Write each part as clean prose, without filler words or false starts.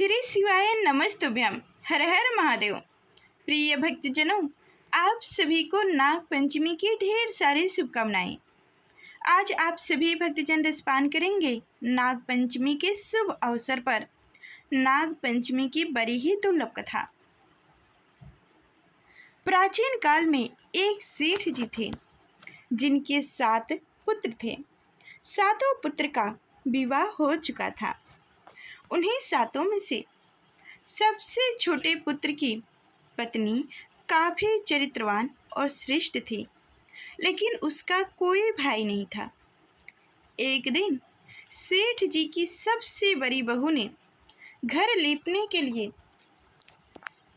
श्री शिवाय नमस्तुभ्यम। हर हर महादेव। प्रिय भक्तजनों, आप सभी को नाग पंचमी की ढेर सारी शुभकामनाएं। आज आप सभी भक्तजन रसपान करेंगे नाग पंचमी के शुभ अवसर पर नाग पंचमी की बड़ी ही दुर्लभ कथा। प्राचीन काल में एक सेठ जी थे जिनके 7 पुत्र थे। सातों पुत्र का विवाह हो चुका था। उन्हीं सातों में से सबसे छोटे पुत्र की पत्नी काफी चरित्रवान और श्रेष्ठ थी, लेकिन उसका कोई भाई नहीं था। एक दिन सेठ जी की सबसे बड़ी बहू ने घर लीपने के लिए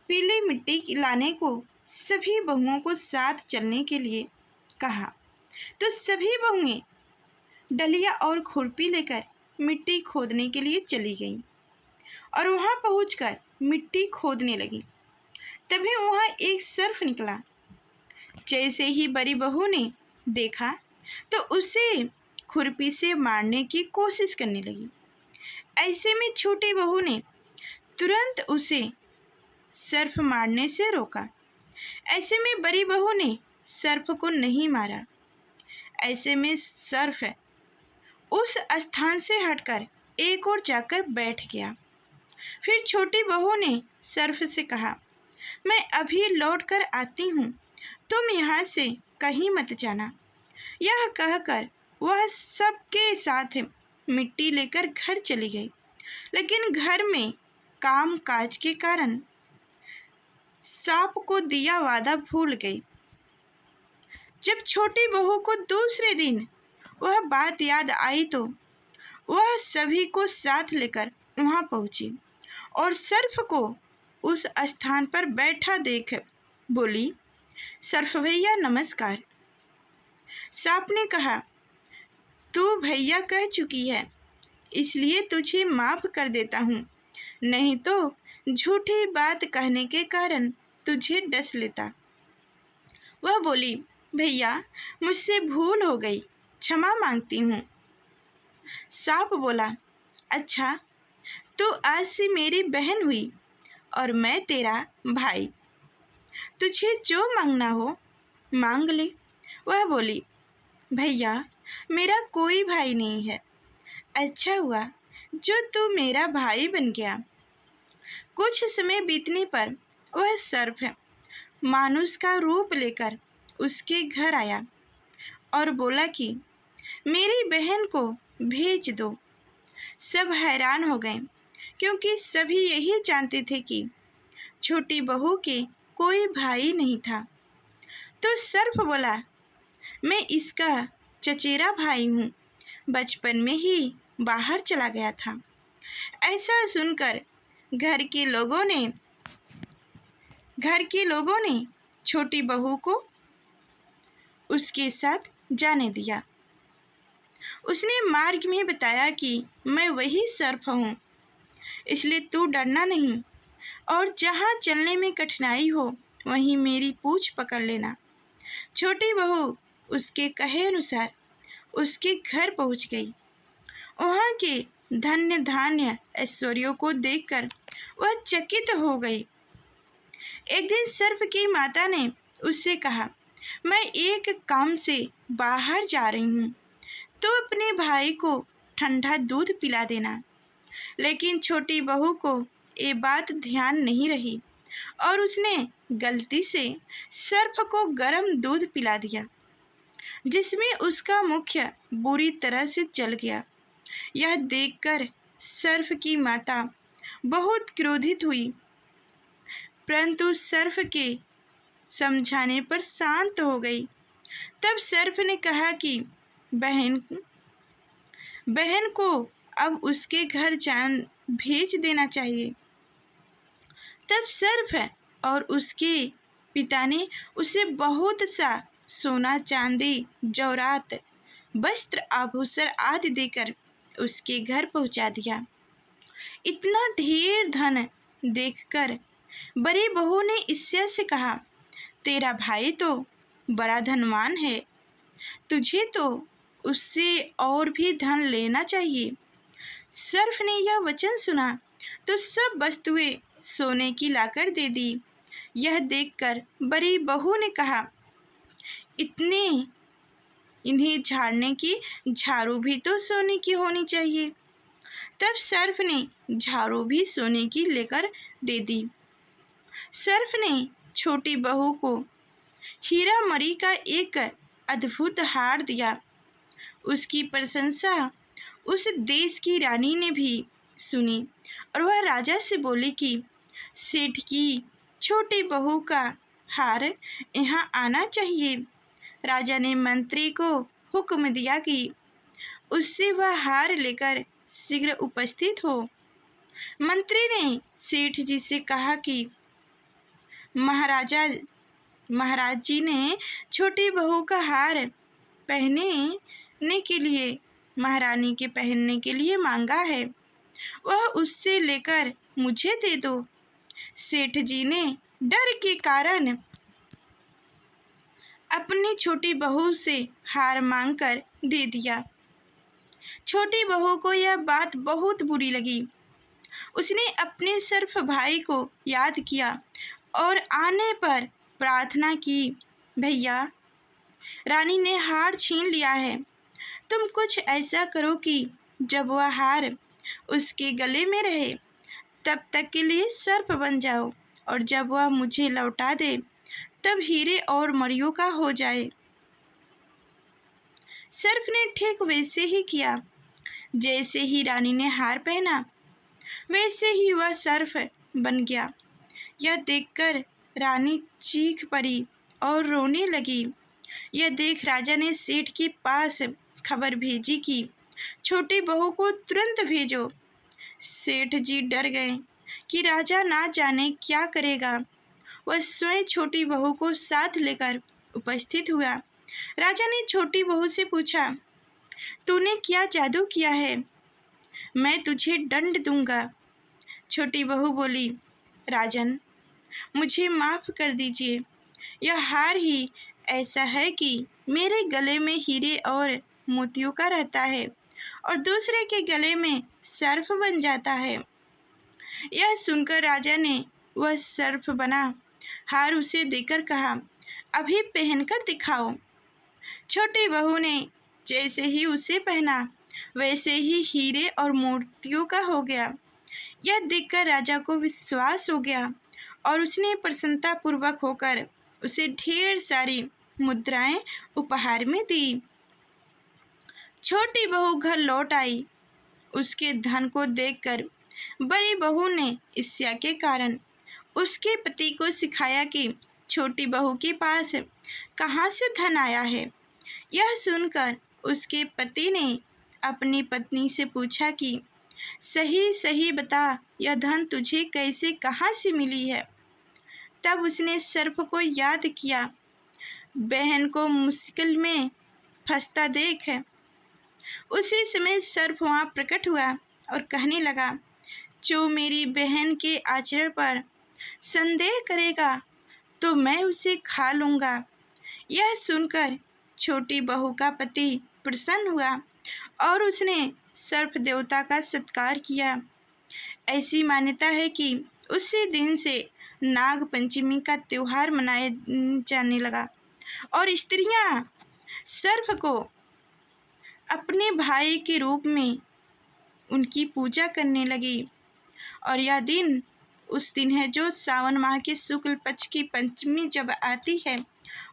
पीली मिट्टी लाने को सभी बहुओं को साथ चलने के लिए कहा, तो सभी बहुएं डलिया और खुरपी लेकर मिट्टी खोदने के लिए चली गईं और वहां पहुंचकर मिट्टी खोदने लगी। तभी वहां एक सर्प निकला। जैसे ही बड़ी बहू ने देखा तो उसे खुरपी से मारने की कोशिश करने लगी। ऐसे में छोटी बहू ने तुरंत उसे सर्प मारने से रोका। ऐसे में बड़ी बहू ने सर्प को नहीं मारा। ऐसे में सर्प उस स्थान से हटकर एक और जाकर बैठ गया। फिर छोटी बहू ने सर्प से कहा, मैं अभी लौट कर आती हूँ, तुम यहाँ से कहीं मत जाना। यह कहकर वह सबके साथ मिट्टी लेकर घर चली गई, लेकिन घर में काम काज के कारण सांप को दिया वादा भूल गई। जब छोटी बहू को दूसरे दिन वह बात याद आई तो वह सभी को साथ लेकर वहां पहुंची और सर्प को उस स्थान पर बैठा देख बोली, सर्प भैया नमस्कार। सांप ने कहा, तू भैया कह चुकी है, इसलिए तुझे माफ कर देता हूँ, नहीं तो झूठी बात कहने के कारण तुझे डस लेता। वह बोली, भैया मुझसे भूल हो गई, क्षमा मांगती हूँ। सांप बोला, अच्छा तू आज से मेरी बहन हुई और मैं तेरा भाई, तुझे जो मांगना हो मांग ले। वह बोली, भैया मेरा कोई भाई नहीं है, अच्छा हुआ जो तू मेरा भाई बन गया। कुछ समय बीतने पर वह सर्प मानुष का रूप लेकर उसके घर आया और बोला कि मेरी बहन को भेज दो। सब हैरान हो गए, क्योंकि सभी यही जानते थे कि छोटी बहू के कोई भाई नहीं था। तो सर्प बोला, मैं इसका चचेरा भाई हूँ, बचपन में ही बाहर चला गया था। ऐसा सुनकर घर के लोगों ने छोटी बहू को उसके साथ जाने दिया। उसने मार्ग में बताया कि मैं वही सर्प हूँ, इसलिए तू डरना नहीं और जहाँ चलने में कठिनाई हो वहीं मेरी पूँछ पकड़ लेना। छोटी बहू उसके कहे अनुसार उसके घर पहुँच गई। वहाँ के धन्य धान्य ऐश्वर्यों को देखकर वह चकित हो गई। एक दिन सर्प की माता ने उससे कहा, मैं एक काम से बाहर जा रही हूँ, तो अपने भाई को ठंडा दूध पिला देना। लेकिन छोटी बहू को ये बात ध्यान नहीं रही और उसने गलती से सर्प को गर्म दूध पिला दिया, जिसमें उसका मुख्य बुरी तरह से जल गया। यह देखकर सर्प की माता बहुत क्रोधित हुई, परंतु सर्प के समझाने पर शांत हो गई। तब सर्प ने कहा कि बहन को अब उसके घर भेज देना चाहिए। तब सर्प और उसके पिता ने उसे बहुत सा सोना चांदी जौरात वस्त्र आभूषण आदि देकर उसके घर पहुंचा दिया। इतना ढेर धन देखकर बड़ी बहू ने ईर्ष्या से कहा, तेरा भाई तो बड़ा धनवान है, तुझे तो उससे और भी धन लेना चाहिए। सर्प ने यह वचन सुना तो सब वस्तुएं सोने की लाकर दे दी। यह देखकर बड़ी बहू ने कहा, इतने इन्हें झाड़ने की झाड़ू भी तो सोने की होनी चाहिए। तब सर्प ने झाड़ू भी सोने की लेकर दे दी। सर्प ने छोटी बहू को हीरा मरी का एक अद्भुत हार दिया। उसकी प्रशंसा उस देश की रानी ने भी सुनी और वह राजा से बोली कि सेठ की छोटी बहू का हार यहाँ आना चाहिए। राजा ने मंत्री को हुक्म दिया कि उससे वह हार लेकर शीघ्र उपस्थित हो। मंत्री ने सेठ जी से कहा कि महाराज जी ने छोटी बहू का हार पहनने के लिए महारानी के पहनने के लिए मांगा है, वह उससे लेकर मुझे दे दो। सेठ जी ने डर के कारण अपनी छोटी बहू से हार मांगकर दे दिया। छोटी बहू को यह बात बहुत बुरी लगी। उसने अपने सर्प भाई को याद किया और आने पर प्रार्थना की, भैया, रानी ने हार छीन लिया है। तुम कुछ ऐसा करो कि जब वह हार उसके गले में रहे तब तक के लिए सर्प बन जाओ, और जब वह मुझे लौटा दे तब हीरे और मरियों का हो जाए। सर्प ने ठीक वैसे ही किया। जैसे ही रानी ने हार पहना वैसे ही वह सर्प बन गया। यह देखकर रानी चीख पड़ी और रोने लगी। यह देख राजा ने सेठ के पास खबर भेजी कि छोटी बहू को तुरंत भेजो। सेठ जी डर गए कि राजा ना जाने क्या करेगा। वह स्वयं छोटी बहू को साथ लेकर उपस्थित हुआ। राजा ने छोटी बहू से पूछा, तूने क्या जादू किया है? मैं तुझे दंड दूंगा। छोटी बहू बोली, राजन, मुझे माफ़ कर दीजिए। यह हार ही ऐसा है कि मेरे गले में हीरे और मोतियों का रहता है और दूसरे के गले में सर्प बन जाता है। यह सुनकर राजा ने वह सर्प बना हार उसे देकर कहा, अभी पहनकर दिखाओ। छोटी बहू ने जैसे ही उसे पहना वैसे ही हीरे और मोतियों का हो गया। यह देखकर राजा को विश्वास हो गया और उसने प्रसन्नतापूर्वक होकर उसे ढेर सारी मुद्राएं उपहार में दी। छोटी बहू घर लौट आई। उसके धन को देखकर बड़ी बहू ने ईर्ष्या के कारण उसके पति को सिखाया कि छोटी बहू के पास कहाँ से धन आया है। यह सुनकर उसके पति ने अपनी पत्नी से पूछा कि सही सही बता, यह धन तुझे कैसे कहाँ से मिली है। तब उसने सर्प को याद किया। बहन को मुश्किल में फंसता देख उसी समय सर्प वहाँ प्रकट हुआ और कहने लगा, जो मेरी बहन के आचरण पर संदेह करेगा तो मैं उसे खा लूँगा। यह सुनकर छोटी बहू का पति प्रसन्न हुआ और उसने सर्प देवता का सत्कार किया। ऐसी मान्यता है कि उसी दिन से नाग पंचमी का त्योहार मनाया जाने लगा और स्त्रियां सर्प को अपने भाई के रूप में उनकी पूजा करने लगी। और यह दिन उस दिन है जो सावन माह के शुक्ल पक्ष की पंचमी जब आती है,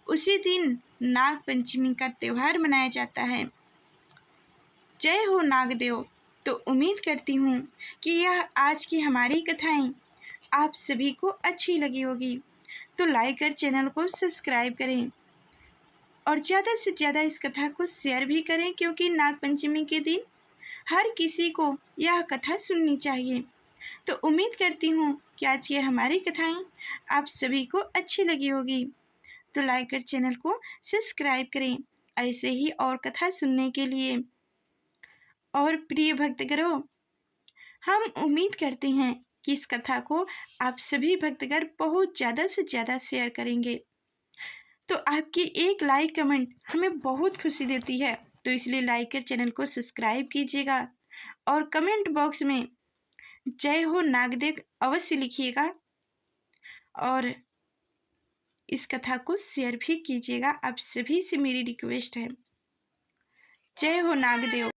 उसी दिन नाग पंचमी का त्योहार मनाया जाता है। जय हो नागदेव। तो उम्मीद करती हूँ कि यह आज की हमारी कथाएं आप सभी को अच्छी लगी होगी। तो लाइक कर चैनल को सब्सक्राइब करें और ज़्यादा से ज़्यादा इस कथा को शेयर भी करें, क्योंकि नाग पंचमी के दिन हर किसी को यह कथा सुननी चाहिए। तो उम्मीद करती हूँ कि आज की हमारी कथाएं आप सभी को अच्छी लगी होगी। तो लाइक कर चैनल को सब्सक्राइब करें ऐसे ही और कथा सुनने के लिए। और प्रिय भक्तगणों, हम उम्मीद करते हैं कि इस कथा को आप सभी भक्तगण बहुत ज़्यादा से ज़्यादा शेयर करेंगे। तो आपकी एक लाइक कमेंट हमें बहुत खुशी देती है, तो इसलिए लाइक कर चैनल को सब्सक्राइब कीजिएगा और कमेंट बॉक्स में जय हो नागदेव अवश्य लिखिएगा और इस कथा को शेयर भी कीजिएगा। आप सभी से मेरी रिक्वेस्ट है। जय हो नागदेव।